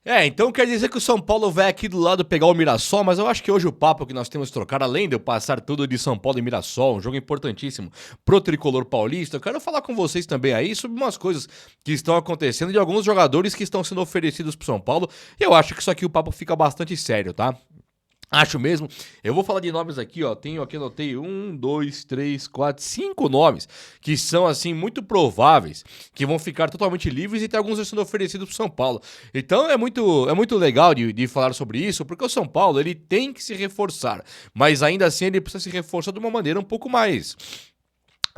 Então quer dizer que o São Paulo vai aqui do lado pegar o Mirassol, mas eu acho que hoje o papo que nós temos que trocar, além de eu passar tudo de São Paulo e Mirassol, um jogo importantíssimo pro tricolor paulista, eu quero falar com vocês também aí sobre umas coisas que estão acontecendo de alguns jogadores que estão sendo oferecidos pro São Paulo, e eu acho que isso aqui o papo fica bastante sério, tá? Acho mesmo. Eu vou falar de nomes aqui, ó. Tenho aqui, anotei 5 nomes que são, assim, muito prováveis que vão ficar totalmente livres e tem alguns sendo oferecidos pro São Paulo. Então é muito legal de falar sobre isso, porque o São Paulo, ele tem que se reforçar, mas ainda assim ele precisa se reforçar de uma maneira um pouco mais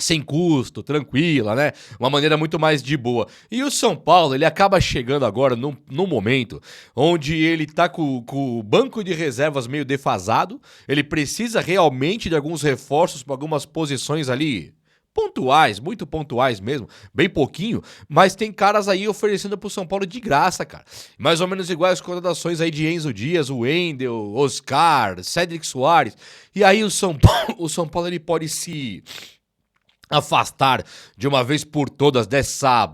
sem custo, tranquila, né? Uma maneira muito mais de boa. E o São Paulo, ele acaba chegando agora num momento onde ele tá com o banco de reservas meio defasado, ele precisa realmente de alguns reforços para algumas posições ali pontuais, muito pontuais mesmo, bem pouquinho, mas tem caras aí oferecendo pro São Paulo de graça, cara. Mais ou menos iguais as contratações aí de Enzo Dias, o Wendel, Oscar, Cédric Soares. E aí o São Paulo ele pode se afastar de uma vez por todas dessa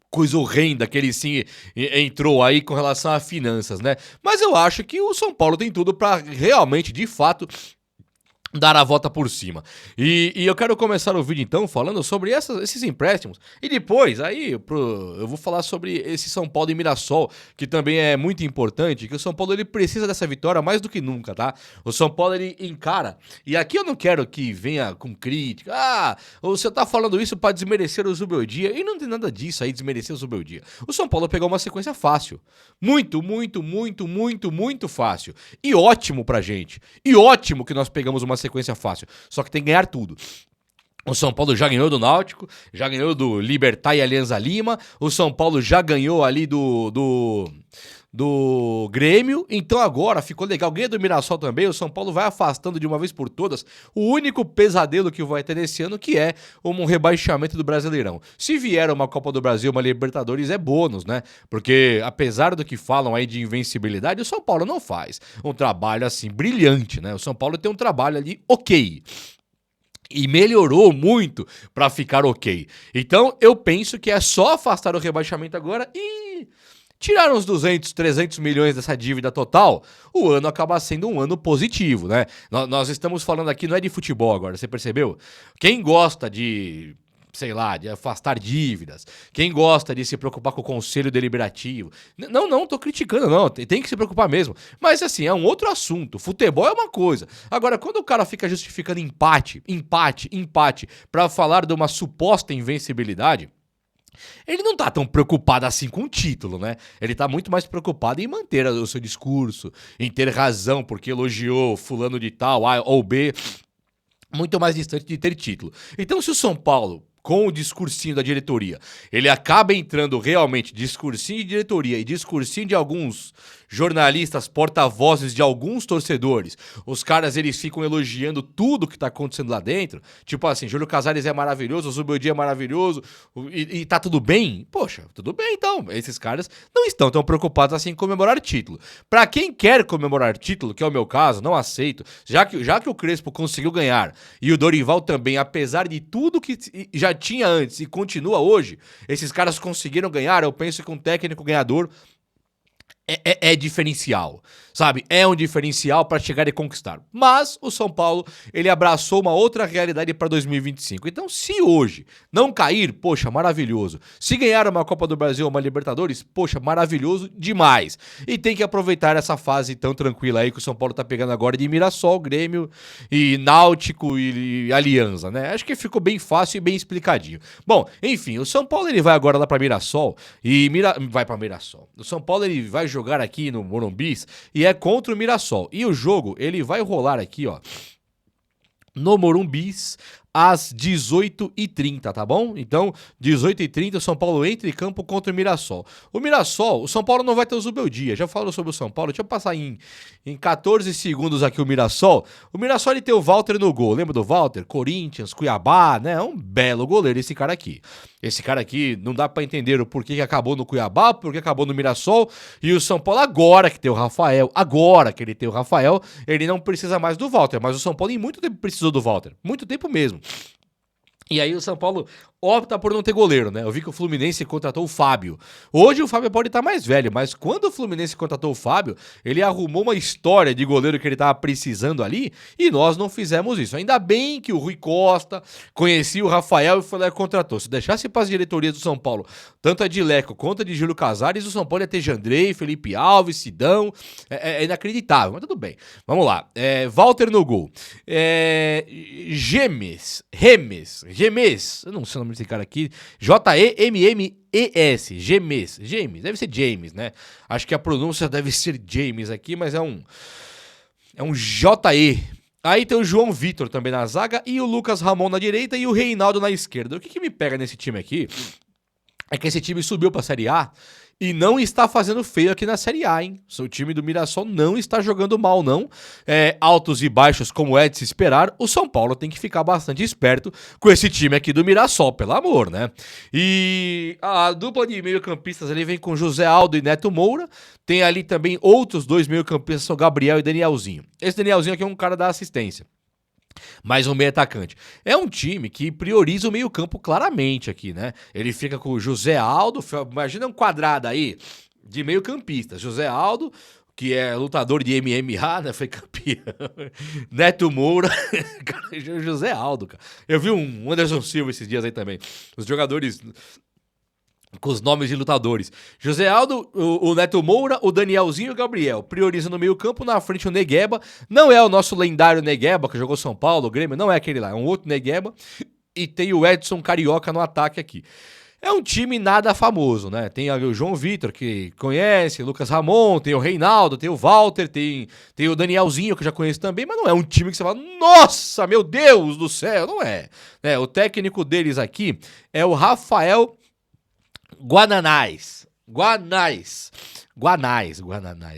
coisa horrenda que ele sim entrou aí com relação a finanças, né? Mas eu acho que o São Paulo tem tudo pra realmente, de fato, dar a volta por cima. E eu quero começar o vídeo então falando sobre esses empréstimos. E depois, aí, eu vou falar sobre esse São Paulo e Mirassol, que também é muito importante, que o São Paulo ele precisa dessa vitória mais do que nunca, tá? O São Paulo ele encara, e aqui eu não quero que venha com crítica, você tá falando isso pra desmerecer o Zubeldia, e não tem nada disso aí, desmerecer o Zubeldia. O São Paulo pegou uma sequência fácil. Muito, muito, muito, muito, muito fácil. E ótimo pra gente. E ótimo que nós pegamos uma sequência fácil, só que tem que ganhar tudo. O São Paulo já ganhou do Náutico, já ganhou do Libertad e Alianza Lima, o São Paulo já ganhou ali do Grêmio, então agora ficou legal, ganha do Mirassol também, o São Paulo vai afastando de uma vez por todas o único pesadelo que vai ter nesse ano, que é um rebaixamento do Brasileirão. Se vier uma Copa do Brasil, uma Libertadores, é bônus, né? Porque apesar do que falam aí de invencibilidade, o São Paulo não faz um trabalho assim brilhante, né? O São Paulo tem um trabalho ali ok. E melhorou muito pra ficar ok. Então eu penso que é só afastar o rebaixamento agora e tirar uns 200, 300 milhões dessa dívida total, o ano acaba sendo um ano positivo, né? Nós estamos falando aqui, não é de futebol agora, você percebeu? Quem gosta de, sei lá, de afastar dívidas, quem gosta de se preocupar com o conselho deliberativo, não tô criticando não, tem que se preocupar mesmo, mas assim, é um outro assunto, futebol é uma coisa, agora quando o cara fica justificando empate pra falar de uma suposta invencibilidade, ele não tá tão preocupado assim com o título, né? Ele tá muito mais preocupado em manter o seu discurso, em ter razão porque elogiou fulano de tal, A ou B, muito mais distante de ter título. Então se o São Paulo, com o discursinho da diretoria, ele acaba entrando realmente discursinho de diretoria e discursinho de alguns jornalistas, porta-vozes de alguns torcedores, os caras eles ficam elogiando tudo que tá acontecendo lá dentro, tipo assim, Júlio Casares é maravilhoso, o Zubeldia é maravilhoso e tá tudo bem? Poxa, tudo bem então, esses caras não estão tão preocupados assim em comemorar título. Pra quem quer comemorar título, que é o meu caso, não aceito, já que o Crespo conseguiu ganhar e o Dorival também, apesar de tudo que já tinha antes e continua hoje, esses caras conseguiram ganhar, eu penso que um técnico ganhador é diferencial, sabe? É um diferencial para chegar e conquistar. Mas o São Paulo, ele abraçou uma outra realidade para 2025. Então, se hoje não cair, poxa, maravilhoso. Se ganhar uma Copa do Brasil ou uma Libertadores, poxa, maravilhoso demais. E tem que aproveitar essa fase tão tranquila aí que o São Paulo tá pegando agora de Mirassol, Grêmio e Náutico e Alianza, né? Acho que ficou bem fácil e bem explicadinho. Bom, enfim, o São Paulo ele vai agora lá para Mirassol e vai para Mirassol. O São Paulo ele vai jogar aqui no Morumbi e é contra o Mirassol. E o jogo, ele vai rolar aqui, ó, no Morumbi às 18h30, tá bom? Então, 18h30, o São Paulo entra em campo contra o Mirassol. O São Paulo não vai ter o Zubeldia. Já falou sobre o São Paulo, deixa eu passar em 14 segundos aqui o Mirassol. O Mirassol ele tem o Walter no gol. Lembra do Walter? Corinthians, Cuiabá, né? É um belo goleiro esse cara aqui. Esse cara aqui não dá pra entender o porquê que acabou no Cuiabá, porquê que acabou no Mirassol. E o São Paulo agora que tem o Rafael, ele não precisa mais do Walter. Mas o São Paulo em muito tempo precisou do Walter. Muito tempo mesmo. E aí o São Paulo opta por não ter goleiro, né? Eu vi que o Fluminense contratou o Fábio. Hoje o Fábio pode estar mais velho, mas quando o Fluminense contratou o Fábio, ele arrumou uma história de goleiro que ele estava precisando ali e nós não fizemos isso. Ainda bem que o Rui Costa conhecia o Rafael e foi lá e contratou. Se deixasse para as diretorias do São Paulo, tanto a de Leco quanto a de Júlio Casares, o São Paulo ia ter Jandrei, Felipe Alves, Sidão. É inacreditável, mas tudo bem. Vamos lá. Walter no gol. Remes. Eu não sei o nome desse cara aqui. J-E-M-M-E-S. James. Deve ser James, né? Acho que a pronúncia deve ser James aqui, mas é um J-E. Aí tem o João Vitor também na zaga e o Lucas Ramon na direita e o Reinaldo na esquerda. O que me pega nesse time aqui é que esse time subiu pra Série A e não está fazendo feio aqui na Série A, hein? O time do Mirassol não está jogando mal, não. Altos e baixos, como é de se esperar, o São Paulo tem que ficar bastante esperto com esse time aqui do Mirassol, pelo amor, né? E a dupla de meio-campistas ali vem com José Aldo e Neto Moura. Tem ali também outros dois meio-campistas, são Gabriel e Danielzinho. Esse Danielzinho aqui é um cara da assistência. Mais um meio atacante. É um time que prioriza o meio campo claramente aqui, né? Ele fica com o José Aldo, imagina um quadrado aí de meio campistas. José Aldo, que é lutador de MMA, né? Foi campeão. Neto Moura, José Aldo, cara. Eu vi um Anderson Silva esses dias aí também. Os jogadores com os nomes de lutadores. José Aldo, o Neto Moura, o Danielzinho e o Gabriel. Prioriza no meio campo, na frente o Negueba. Não é o nosso lendário Negueba, que jogou São Paulo, o Grêmio, não é aquele lá, é um outro Negueba. E tem o Edson Carioca no ataque aqui. É um time nada famoso, né? Tem o João Vitor, que conhece, Lucas Ramon, tem o Reinaldo, tem o Walter, tem o Danielzinho, que eu já conheço também, mas não é um time que você fala, nossa, meu Deus do céu, não é. O técnico deles aqui é o Rafael Guananais,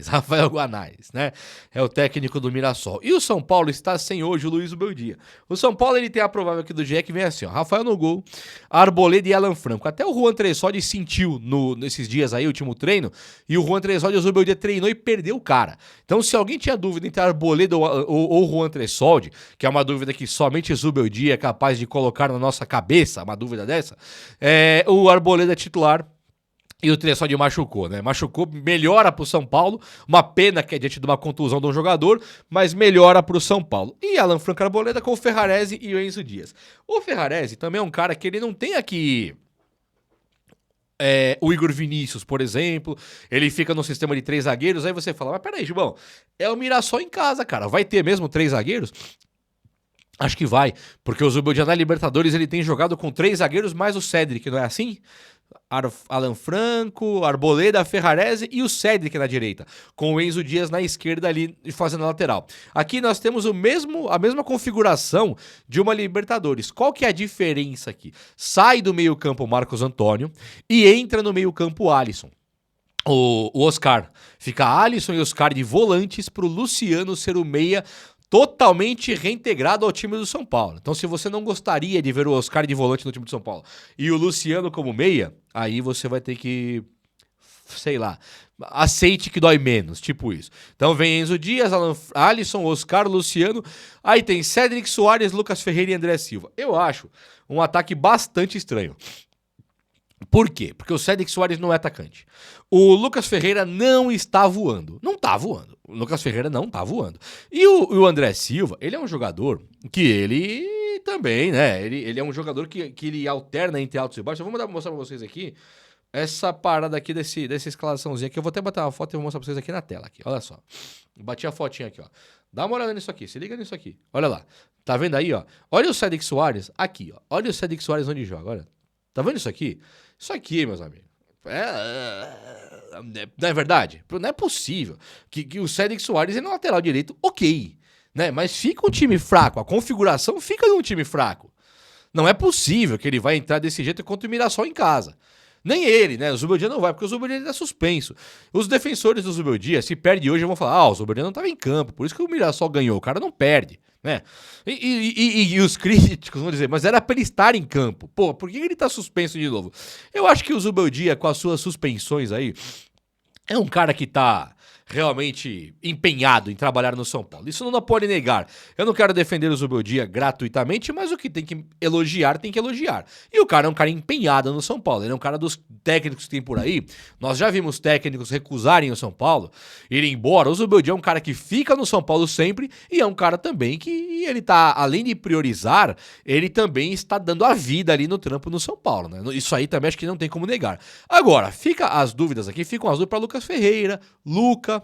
Rafael Guanais, né? É o técnico do Mirassol. E o São Paulo está sem hoje o Luiz Beldia. O São Paulo, ele tem a provável aqui do GE que vem assim, ó, Rafael no gol, Arboleda e Alan Franco. Até o Juan Tressoli sentiu nesses dias aí, o último treino, e o Juan Tressoli e o Zubeldia treinou e perdeu o cara. Então, se alguém tinha dúvida entre Arboleda ou Juan Tressoli, que é uma dúvida que somente o Zubeldia é capaz de colocar na nossa cabeça, uma dúvida dessa, o Arboleda é titular. E o Tressoli machucou, né? Machucou, melhora pro São Paulo. Uma pena que é diante de uma contusão de um jogador, mas melhora pro São Paulo. E Alan Franco Arboleda com o Ferrarese e o Enzo Dias. O Ferrarese também é um cara que ele não tem aqui o Igor Vinícius, por exemplo. Ele fica no sistema de 3 zagueiros. Aí você fala, mas peraí, Gilbão, é o Mirassol em casa, cara. Vai ter mesmo 3 zagueiros? Acho que vai, porque o Zubeldia na Libertadores ele tem jogado com 3 zagueiros mais o Cedric, não é assim? Alan Franco, Arboleda, Ferrarese e o Cedric na direita, com o Enzo Dias na esquerda ali fazendo a lateral. Aqui nós temos a mesma configuração de uma Libertadores. Qual que é a diferença aqui? Sai do meio-campo Marcos Antônio e entra no meio-campo Alisson. O Oscar. Fica Alisson e Oscar de volantes para o Luciano ser o meia totalmente reintegrado ao time do São Paulo. Então, se você não gostaria de ver o Oscar de volante no time do São Paulo e o Luciano como meia, aí você vai ter que, sei lá, aceite que dói menos, tipo isso. Então vem Enzo Dias, Alisson, Oscar, Luciano, aí tem Cedric Soares, Lucas Ferreira e André Silva. Eu acho um ataque bastante estranho. Por quê? Porque o Cedric Soares não é atacante. O Lucas Ferreira não está voando. Não está voando. O Lucas Ferreira não está voando. E o André Silva, ele é um jogador que ele também, né? Ele é um jogador que ele alterna entre altos e baixos. Eu vou mostrar pra vocês aqui essa parada aqui dessa escalaçãozinha aqui. Eu vou até botar uma foto e vou mostrar pra vocês aqui na tela. Aqui. Olha só. Bati a fotinha aqui, ó. Dá uma olhada nisso aqui. Se liga nisso aqui. Olha lá. Tá vendo aí, ó? Olha o Cedric Soares aqui, ó. Olha o Cedric Soares onde joga. Olha. Tá vendo isso aqui? Isso aqui, meus amigos. Não é verdade? Não é possível que o Cedric Soares é no lateral direito, ok. Né? Mas fica um time fraco. A configuração fica num time fraco. Não é possível que ele vai entrar desse jeito contra o Mirassol em casa. Nem ele, né? O Zubeldia não vai, porque o Zubeldia está suspenso. Os defensores do Zubeldia, se perde hoje, vão falar, o Zubeldia não estava em campo, por isso que o Mirassol ganhou. O cara não perde, né? E os críticos vão dizer, mas era para ele estar em campo. Pô, por que ele está suspenso de novo? Eu acho que o Zubeldia, com as suas suspensões aí, é um cara que tá realmente empenhado em trabalhar no São Paulo. Isso não pode negar. Eu não quero defender o Zubeldia gratuitamente, mas o que tem que elogiar, tem que elogiar. E o cara é um cara empenhado no São Paulo. Ele é um cara dos técnicos que tem por aí. Nós já vimos técnicos recusarem o São Paulo, irem embora. O Zubeldia é um cara que fica no São Paulo sempre e é um cara também que ele tá, além de priorizar, ele também está dando a vida ali no trampo no São Paulo, né? Isso aí também acho que não tem como negar. Agora, ficam as dúvidas para Lucas Ferreira, Luca.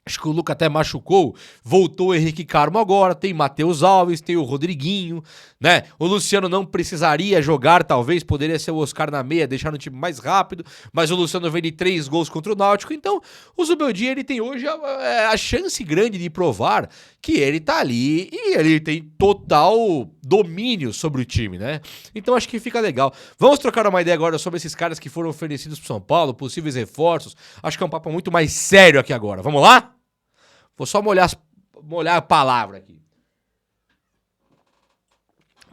Acho que o Luca até machucou, voltou o Henrique Carmo agora, tem Matheus Alves, tem o Rodriguinho, né? O Luciano não precisaria jogar, talvez, poderia ser o Oscar na meia, deixar no time mais rápido, mas o Luciano vem de 3 gols contra o Náutico, então o Zubeldia, ele tem hoje a chance grande de provar que ele tá ali e ele tem total domínio sobre o time, né? Então acho que fica legal. Vamos trocar uma ideia agora sobre esses caras que foram oferecidos pro São Paulo, possíveis reforços. Acho que é um papo muito mais sério aqui agora. Vamos lá? Vou só molhar a palavra aqui.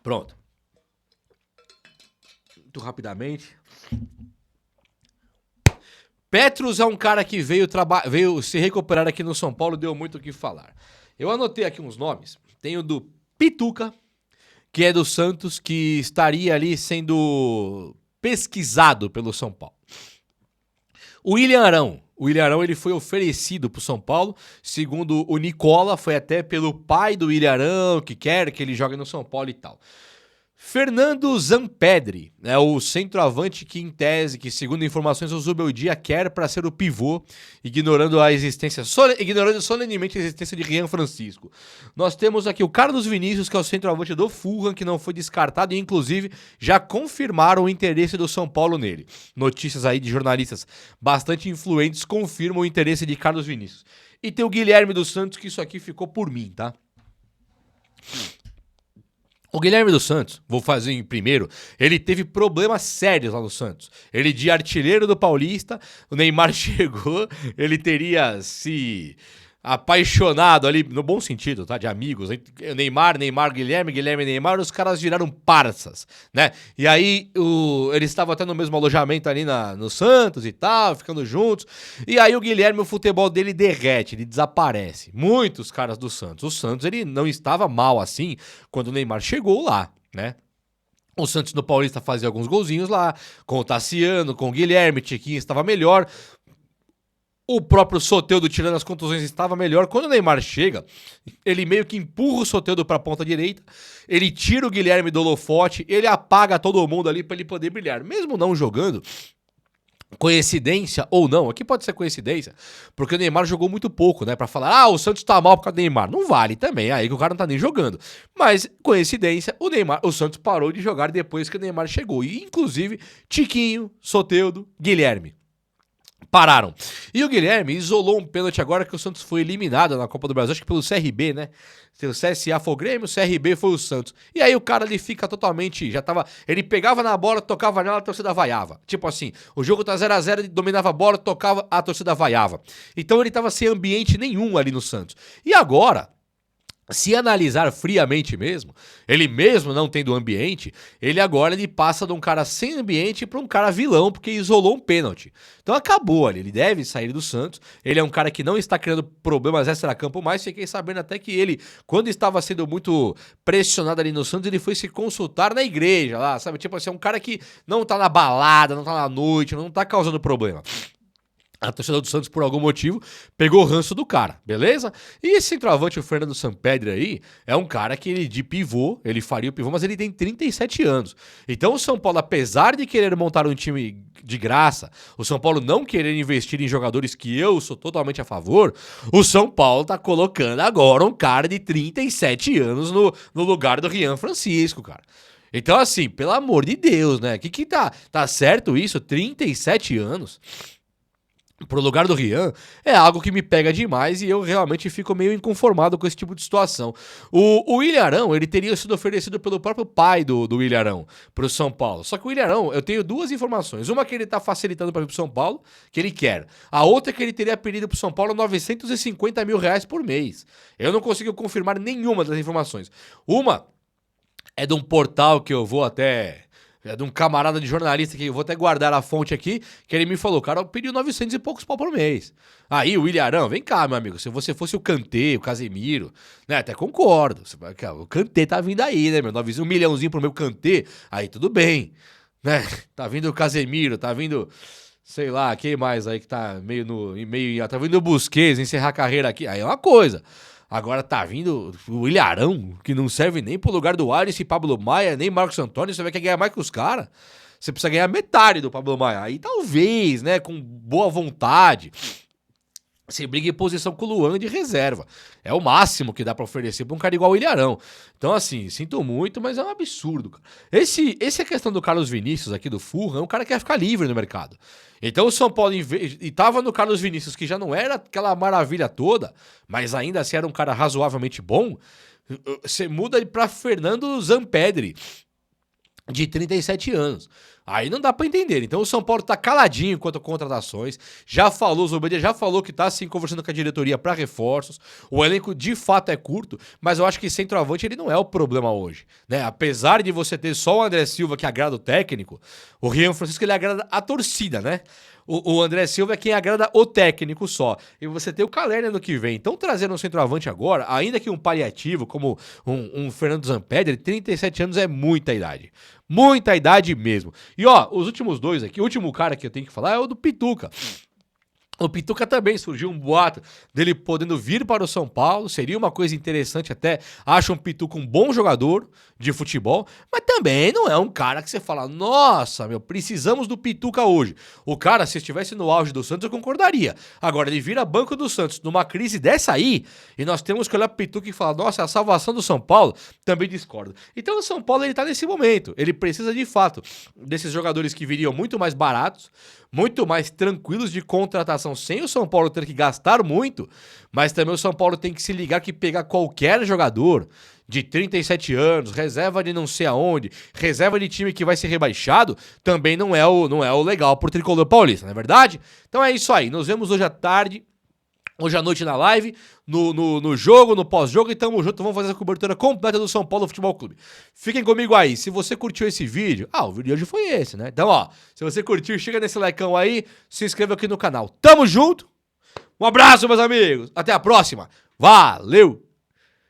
Pronto. Muito rapidamente. Petros é um cara que veio se recuperar aqui no São Paulo, deu muito o que falar. Eu anotei aqui uns nomes. Tem o do Pituca, que é do Santos, que estaria ali sendo pesquisado pelo São Paulo. O William Arão. O William Arão, ele foi oferecido pro São Paulo, segundo o Nicola, foi até pelo pai do William Arão, que quer que ele jogue no São Paulo e tal. Fernando Zampedri, é o centroavante que, em tese, que segundo informações o Zubeldia quer para ser o pivô, ignorando solenemente a existência de Rian Francisco. Nós temos aqui o Carlos Vinícius, que é o centroavante do Fulham, que não foi descartado e, inclusive, já confirmaram o interesse do São Paulo nele. Notícias aí de jornalistas bastante influentes confirmam o interesse de Carlos Vinícius. E tem o Guilherme dos Santos, que isso aqui ficou por mim, tá? O Guilherme dos Santos, vou fazer em primeiro, ele teve problemas sérios lá no Santos. Ele de artilheiro do Paulista, o Neymar chegou, ele teria se apaixonado ali, no bom sentido, tá? De amigos. Neymar, Guilherme, Neymar, os caras viraram parças, né? E aí, eles estavam até no mesmo alojamento ali no Santos e tal, ficando juntos. E aí o Guilherme, o futebol dele derrete, ele desaparece. Muitos caras do Santos. O Santos, ele não estava mal assim quando o Neymar chegou lá, né? O Santos no Paulista fazia alguns golzinhos lá, com o Tassiano, com o Guilherme, Tiquinho estava melhor. O próprio Soteldo, tirando as contusões, estava melhor. Quando o Neymar chega, ele meio que empurra o Soteldo para a ponta direita, ele tira o Guilherme do holofote, ele apaga todo mundo ali para ele poder brilhar. Mesmo não jogando, coincidência ou não, aqui pode ser coincidência, porque o Neymar jogou muito pouco, né? Pra falar, o Santos tá mal por causa do Neymar. Não vale também, aí que o cara não tá nem jogando. Mas, coincidência, o Santos parou de jogar depois que o Neymar chegou. E, inclusive, Tiquinho, Soteldo, Guilherme pararam. E o Guilherme isolou um pênalti agora que o Santos foi eliminado na Copa do Brasil, acho que pelo CRB, né? O CSA foi o Grêmio, o CRB foi o Santos. E aí o cara ele fica totalmente, ele pegava na bola, tocava nela, a torcida vaiava. Tipo assim, o jogo tá 0x0, ele dominava a bola, tocava, a torcida vaiava. Então ele tava sem ambiente nenhum ali no Santos. E agora, se analisar friamente mesmo, ele mesmo não tendo ambiente, ele passa de um cara sem ambiente para um cara vilão, porque isolou um pênalti. Então acabou ali, ele deve sair do Santos, ele é um cara que não está criando problemas extra-campo mais, fiquei sabendo até que ele, quando estava sendo muito pressionado ali no Santos, ele foi se consultar na igreja lá, sabe? Tipo assim, é um cara que não tá na balada, não tá na noite, não tá causando problema. A torcida do Santos, por algum motivo, pegou o ranço do cara, beleza? E esse centroavante, o Fernando Sampedri aí, é um cara que ele de pivô, ele faria o pivô, mas ele tem 37 anos. Então o São Paulo, apesar de querer montar um time de graça, o São Paulo não querer investir em jogadores que eu sou totalmente a favor, o São Paulo tá colocando agora um cara de 37 anos no lugar do Rian Francisco, cara. Então assim, pelo amor de Deus, né? Que tá certo isso? 37 anos? Pro lugar do Rian, é algo que me pega demais e eu realmente fico meio inconformado com esse tipo de situação. O William Arão, ele teria sido oferecido pelo próprio pai do William Arão pro São Paulo. Só que o William Arão, eu tenho duas informações. Uma que ele tá facilitando para vir pro São Paulo, que ele quer. A outra é que ele teria pedido pro São Paulo R$950 mil por mês. Eu não consigo confirmar nenhuma das informações. Uma é de um portal que eu vou até É de um camarada de jornalista que eu vou até guardar a fonte aqui, que ele me falou, cara, eu pedi 900 e poucos pau por mês. Aí o Ilharão, vem cá, meu amigo, se você fosse o Kanté, o Casemiro, né, até concordo. O Kanté tá vindo aí, né, meu, 1 milhãozinho pro meu Kanté, aí tudo bem, né, tá vindo o Casemiro, tá vindo, sei lá, quem mais aí que tá tá vindo o Busquets, encerrar a carreira aqui, aí é uma coisa. Agora tá vindo o Ilharão, que não serve nem pro lugar do Alisson e Pablo Maia, nem Marcos Antônio, você vai querer ganhar mais que os caras. Você precisa ganhar metade do Pablo Maia. Aí talvez, né, com boa vontade, você briga em posição com o Luan de reserva. É o máximo que dá pra oferecer pra um cara igual o Ilharão. Então, assim, sinto muito, mas é um absurdo, cara. Esse é a questão do Carlos Vinícius aqui do Fulham, é um cara que quer ficar livre no mercado. Então o São Paulo, e tava no Carlos Vinícius, que já não era aquela maravilha toda, mas ainda assim era um cara razoavelmente bom, você muda ele pra Fernando Zampedri, de 37 anos. Aí não dá pra entender. Então o São Paulo tá caladinho quanto a contratações. Já falou, o Zubeda já falou que tá sim conversando com a diretoria pra reforços. O elenco de fato é curto, mas eu acho que centroavante ele não é o problema hoje, né? Apesar de você ter só o André Silva que agrada o técnico, o Rian Francisco ele agrada a torcida, né? O André Silva é quem agrada o técnico só. E você tem o Calerno no que vem. Então, trazendo um centroavante agora, ainda que um paliativo, como um Fernando Zampedri, 37 anos é muita idade. Muita idade mesmo. E ó, os últimos dois aqui, o último cara que eu tenho que falar é o do Pituca. O Pituca também surgiu um boato dele podendo vir para o São Paulo, seria uma coisa interessante até. Acho um Pituca um bom jogador de futebol, mas também não é um cara que você fala, nossa, meu, precisamos do Pituca hoje. O cara, se estivesse no auge do Santos, eu concordaria. Agora, ele vira banco do Santos numa crise dessa aí, e nós temos que olhar pro Pituca e falar, nossa, é a salvação do São Paulo, também discordo. Então o São Paulo, ele tá nesse momento, ele precisa de fato desses jogadores que viriam muito mais baratos, muito mais tranquilos de contratação, sem o São Paulo ter que gastar muito, mas também o São Paulo tem que se ligar que pegar qualquer jogador de 37 anos, reserva de não sei aonde, reserva de time que vai ser rebaixado, também não é o legal pro tricolor paulista, não é verdade? Então é isso aí, nos vemos hoje à tarde, hoje à noite na live, no jogo, no pós-jogo, e tamo junto, vamos fazer a cobertura completa do São Paulo Futebol Clube. Fiquem comigo aí, se você curtiu esse vídeo, o vídeo de hoje foi esse, né? Então, ó, se você curtiu, chega nesse likeão aí, se inscreva aqui no canal. Tamo junto, um abraço, meus amigos, até a próxima, valeu!